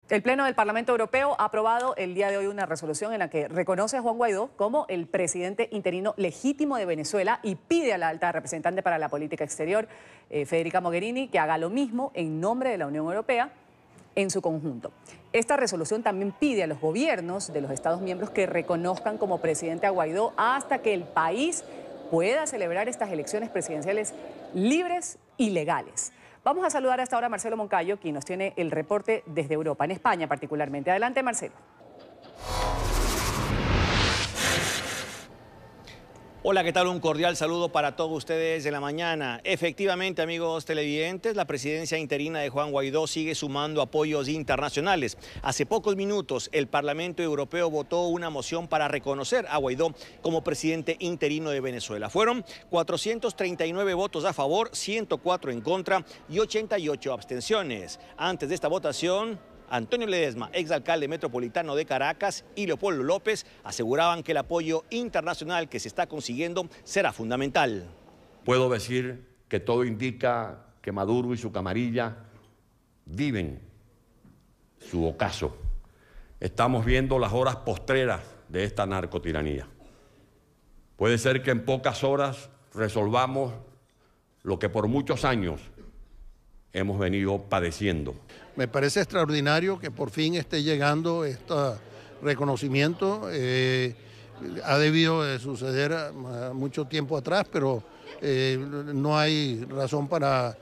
El Pleno del Parlamento Europeo ha aprobado el día de hoy una resolución en la que reconoce a Juan Guaidó como el presidente interino legítimo de Venezuela y pide a la alta representante para la política exterior, Federica Mogherini, que haga lo mismo en nombre de la Unión Europea en su conjunto. Esta resolución también pide a los gobiernos de los Estados miembros que reconozcan como presidente a Guaidó hasta que el país pueda celebrar estas elecciones presidenciales libres y legales. Vamos a saludar hasta ahora a Marcelo Moncayo, quien nos tiene el reporte desde Europa, en España particularmente. Adelante, Marcelo. Hola, ¿qué tal? Un cordial saludo para todos ustedes de la mañana. Efectivamente, amigos televidentes, la presidencia interina de Juan Guaidó sigue sumando apoyos internacionales. Hace pocos minutos, el Parlamento Europeo votó una moción para reconocer a Guaidó como presidente interino de Venezuela. Fueron 439 votos a favor, 104 en contra y 88 abstenciones. Antes de esta votación, Antonio Ledesma, exalcalde metropolitano de Caracas, y Leopoldo López aseguraban que el apoyo internacional que se está consiguiendo será fundamental. Puedo decir que todo indica que Maduro y su camarilla viven su ocaso. Estamos viendo las horas postreras de esta narcotiranía. Puede ser que en pocas horas resolvamos lo que por muchos años hemos venido padeciendo. Me parece extraordinario que por fin esté llegando este reconocimiento. Ha debido de suceder mucho tiempo atrás, pero no hay razón para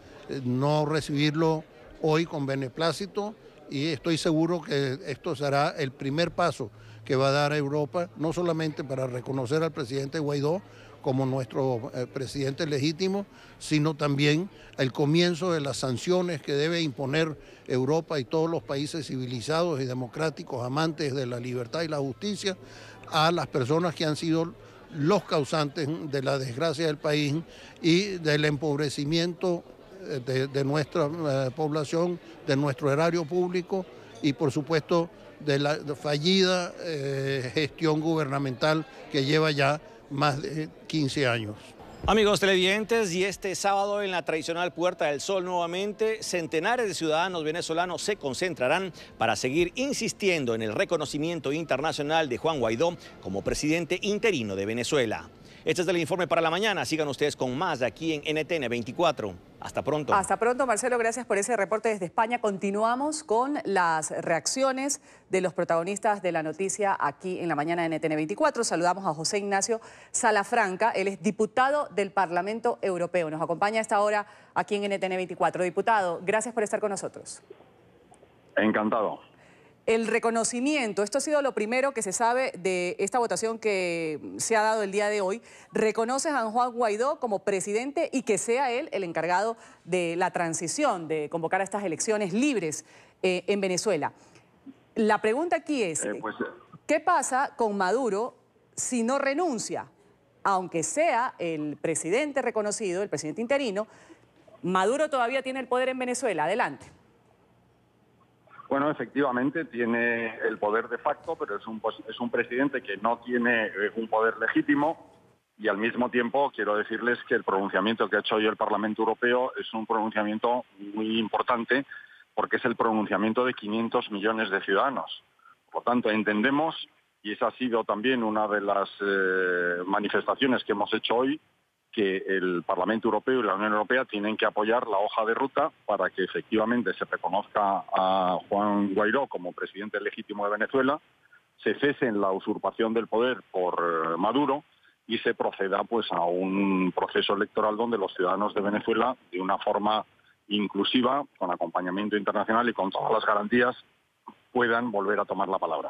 no recibirlo hoy con beneplácito, y estoy seguro que esto será el primer paso que va a dar a Europa, no solamente para reconocer al presidente Guaidó como nuestro presidente legítimo, sino también el comienzo de las sanciones que debe imponer Europa y todos los países civilizados y democráticos amantes de la libertad y la justicia a las personas que han sido los causantes de la desgracia del país y del empobrecimiento de nuestra población, de nuestro erario público y, por supuesto, de la fallida gestión gubernamental que lleva ya más de 15 años. Amigos televidentes, y este sábado en la tradicional Puerta del Sol nuevamente, centenares de ciudadanos venezolanos se concentrarán para seguir insistiendo en el reconocimiento internacional de Juan Guaidó como presidente interino de Venezuela. Este es el informe para la mañana. Sigan ustedes con más de aquí en NTN 24. Hasta pronto. Hasta pronto, Marcelo. Gracias por ese reporte desde España. Continuamos con las reacciones de los protagonistas de la noticia aquí en la mañana de NTN 24. Saludamos a José Ignacio Salafranca. Él es diputado del Parlamento Europeo. Nos acompaña a esta hora aquí en NTN 24. Diputado, gracias por estar con nosotros. Encantado. El reconocimiento, esto ha sido lo primero que se sabe de esta votación que se ha dado el día de hoy. Reconoce a Juan Guaidó como presidente y que sea él el encargado de la transición, de convocar a estas elecciones libres en Venezuela. La pregunta aquí es, ¿qué pasa con Maduro si no renuncia? Aunque sea el presidente reconocido, el presidente interino, Maduro todavía tiene el poder en Venezuela. Adelante. Bueno, efectivamente tiene el poder de facto, pero es un presidente que no tiene un poder legítimo, y al mismo tiempo quiero decirles que el pronunciamiento que ha hecho hoy el Parlamento Europeo es un pronunciamiento muy importante porque es el pronunciamiento de 500 millones de ciudadanos. Por lo tanto, entendemos, y esa ha sido también una de las manifestaciones que hemos hecho hoy, que el Parlamento Europeo y la Unión Europea tienen que apoyar la hoja de ruta para que efectivamente se reconozca a Juan Guaidó como presidente legítimo de Venezuela, se cese en la usurpación del poder por Maduro y se proceda pues a un proceso electoral donde los ciudadanos de Venezuela, de una forma inclusiva, con acompañamiento internacional y con todas las garantías, puedan volver a tomar la palabra.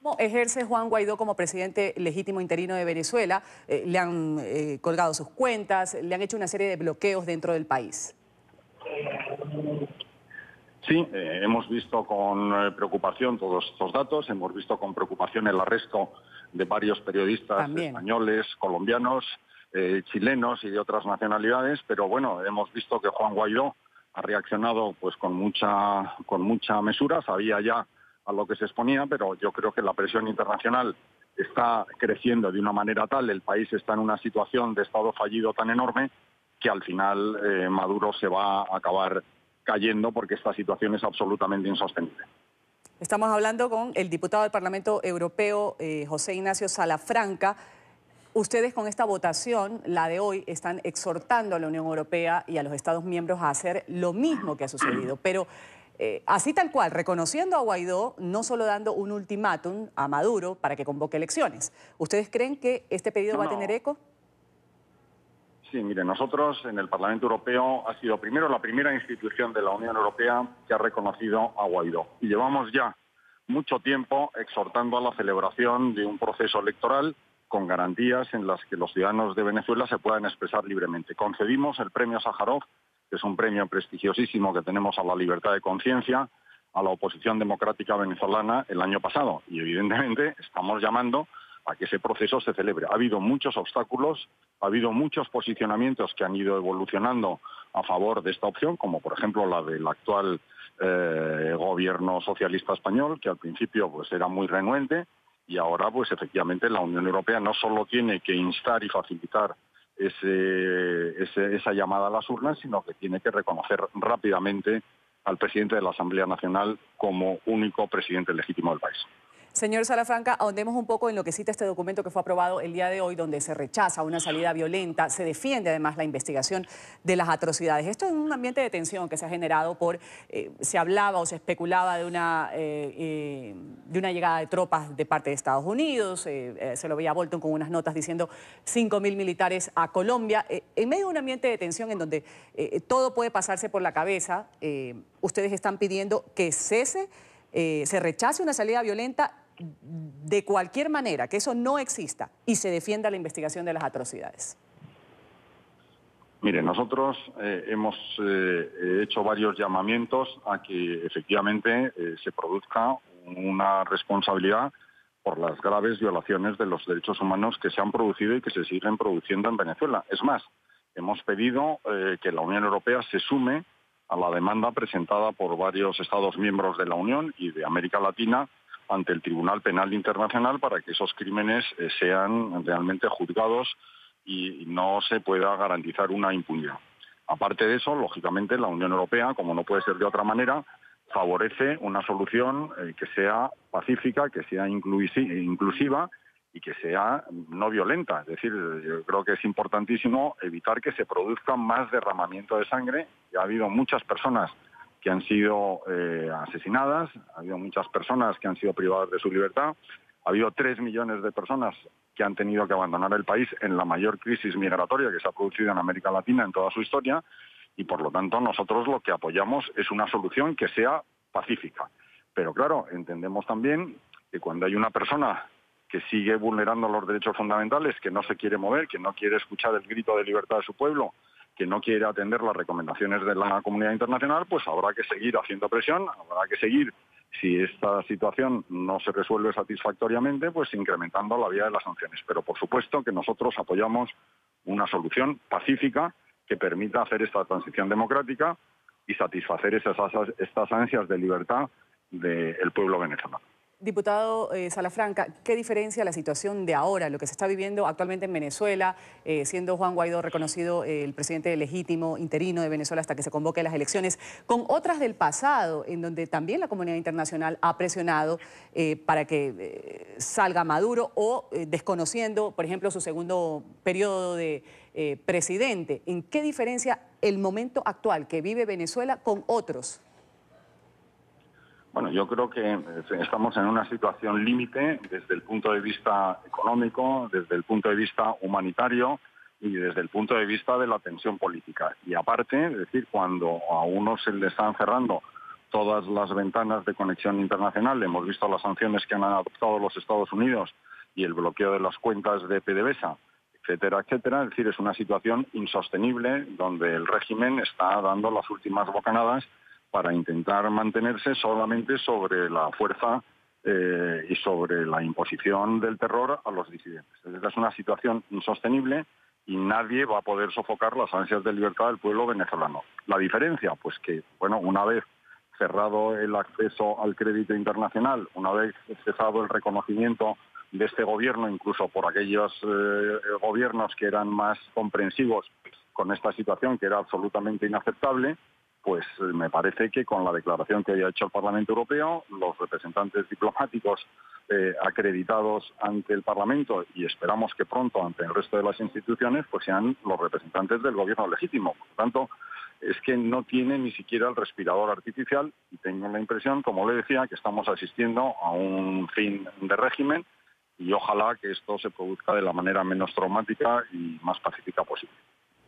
¿Cómo ejerce Juan Guaidó como presidente legítimo interino de Venezuela? Le han colgado sus cuentas, le han hecho una serie de bloqueos dentro del país. Sí, hemos visto con preocupación todos estos datos, hemos visto con preocupación el arresto de varios periodistas españoles, colombianos, chilenos y de otras nacionalidades, pero bueno, hemos visto que Juan Guaidó ha reaccionado pues con mucha mesura, sabía ya a lo que se exponía, pero yo creo que la presión internacional está creciendo de una manera tal, el país está en una situación de estado fallido tan enorme que al final Maduro se va a acabar cayendo porque esta situación es absolutamente insostenible. Estamos hablando con el diputado del Parlamento Europeo, José Ignacio Salafranca. Ustedes con esta votación, la de hoy, están exhortando a la Unión Europea y a los Estados miembros a hacer lo mismo que ha sucedido. Pero así tal cual, reconociendo a Guaidó, no solo dando un ultimátum a Maduro para que convoque elecciones. ¿Ustedes creen que este pedido va a tener eco? Sí, mire, nosotros en el Parlamento Europeo ha sido primero la primera institución de la Unión Europea que ha reconocido a Guaidó. Y llevamos ya mucho tiempo exhortando a la celebración de un proceso electoral con garantías en las que los ciudadanos de Venezuela se puedan expresar libremente. Concedimos el premio Sájarov, que es un premio prestigiosísimo que tenemos a la libertad de conciencia, a la oposición democrática venezolana el año pasado. Y evidentemente estamos llamando a que ese proceso se celebre. Ha habido muchos obstáculos, ha habido muchos posicionamientos que han ido evolucionando a favor de esta opción, como por ejemplo la del actual gobierno socialista español, que al principio pues era muy renuente, y ahora pues efectivamente la Unión Europea no solo tiene que instar y facilitar esa llamada a las urnas, sino que tiene que reconocer rápidamente al presidente de la Asamblea Nacional como único presidente legítimo del país. Señor Salafranca, ahondemos un poco en lo que cita este documento que fue aprobado el día de hoy, donde se rechaza una salida violenta, se defiende además la investigación de las atrocidades. Esto es un ambiente de tensión que se ha generado por, se hablaba o se especulaba de una llegada de tropas de parte de Estados Unidos, se lo veía a Bolton con unas notas diciendo 5.000 militares a Colombia. En medio de un ambiente de tensión en donde todo puede pasarse por la cabeza, ustedes están pidiendo que cese, se rechace una salida violenta de cualquier manera, que eso no exista y se defienda la investigación de las atrocidades. Mire, nosotros hemos hecho varios llamamientos a que efectivamente se produzca una responsabilidad por las graves violaciones de los derechos humanos que se han producido y que se siguen produciendo en Venezuela. Es más, hemos pedido que la Unión Europea se sume a la demanda presentada por varios Estados miembros de la Unión y de América Latina ante el Tribunal Penal Internacional para que esos crímenes sean realmente juzgados y no se pueda garantizar una impunidad. Aparte de eso, lógicamente, la Unión Europea, como no puede ser de otra manera, favorece una solución que sea pacífica, que sea inclusiva y que sea no violenta. Es decir, yo creo que es importantísimo evitar que se produzca más derramamiento de sangre. Ya ha habido muchas personas que han sido asesinadas, ha habido muchas personas que han sido privadas de su libertad, ha habido 3 millones de personas que han tenido que abandonar el país en la mayor crisis migratoria que se ha producido en América Latina en toda su historia, y por lo tanto nosotros lo que apoyamos es una solución que sea pacífica. Pero claro, entendemos también que cuando hay una persona que sigue vulnerando los derechos fundamentales, que no se quiere mover, que no quiere escuchar el grito de libertad de su pueblo, que no quiere atender las recomendaciones de la comunidad internacional, pues habrá que seguir haciendo presión, habrá que seguir, si esta situación no se resuelve satisfactoriamente, pues incrementando la vía de las sanciones. Pero por supuesto que nosotros apoyamos una solución pacífica que permita hacer esta transición democrática y satisfacer estas ansias de libertad del pueblo venezolano. Diputado Salafranca, ¿qué diferencia la situación de ahora, lo que se está viviendo actualmente en Venezuela, siendo Juan Guaidó reconocido el presidente legítimo interino de Venezuela hasta que se convoque las elecciones, con otras del pasado, en donde también la comunidad internacional ha presionado para que salga Maduro o desconociendo, por ejemplo, su segundo periodo de presidente? ¿En qué diferencia el momento actual que vive Venezuela con otros? Bueno, yo creo que estamos en una situación límite desde el punto de vista económico, desde el punto de vista humanitario y desde el punto de vista de la tensión política. Y aparte, es decir, cuando a uno se le están cerrando todas las ventanas de conexión internacional, hemos visto las sanciones que han adoptado los Estados Unidos y el bloqueo de las cuentas de PDVSA, etcétera, etcétera. Es decir, es una situación insostenible donde el régimen está dando las últimas bocanadas para intentar mantenerse solamente sobre la fuerza y sobre la imposición del terror a los disidentes. Es una situación insostenible y nadie va a poder sofocar las ansias de libertad del pueblo venezolano. La diferencia, pues que, bueno, una vez cerrado el acceso al crédito internacional, una vez cesado el reconocimiento de este gobierno, incluso por aquellos gobiernos que eran más comprensivos con esta situación, que era absolutamente inaceptable, pues me parece que con la declaración que haya hecho el Parlamento Europeo, los representantes diplomáticos acreditados ante el Parlamento y esperamos que pronto ante el resto de las instituciones, pues sean los representantes del gobierno legítimo. Por lo tanto, es que no tiene ni siquiera el respirador artificial y tengo la impresión, como le decía, que estamos asistiendo a un fin de régimen y ojalá que esto se produzca de la manera menos traumática y más pacífica posible.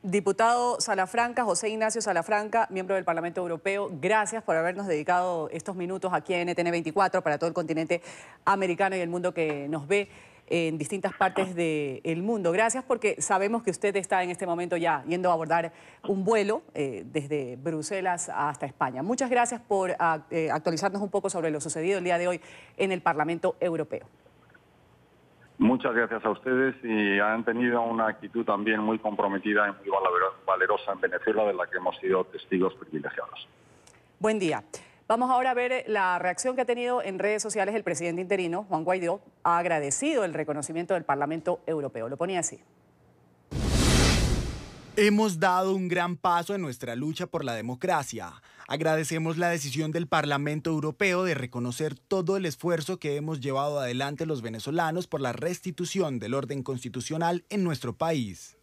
Diputado Salafranca, José Ignacio Salafranca, miembro del Parlamento Europeo, gracias por habernos dedicado estos minutos aquí en NTN 24 para todo el continente americano y el mundo que nos ve en distintas partes del mundo. Gracias porque sabemos que usted está en este momento ya yendo a abordar un vuelo desde Bruselas hasta España. Muchas gracias por actualizarnos un poco sobre lo sucedido el día de hoy en el Parlamento Europeo. Muchas gracias a ustedes y han tenido una actitud también muy comprometida y muy valerosa en Venezuela de la que hemos sido testigos privilegiados. Buen día. Vamos ahora a ver la reacción que ha tenido en redes sociales el presidente interino, Juan Guaidó. Ha agradecido el reconocimiento del Parlamento Europeo. Lo ponía así. Hemos dado un gran paso en nuestra lucha por la democracia. Agradecemos la decisión del Parlamento Europeo de reconocer todo el esfuerzo que hemos llevado adelante los venezolanos por la restitución del orden constitucional en nuestro país.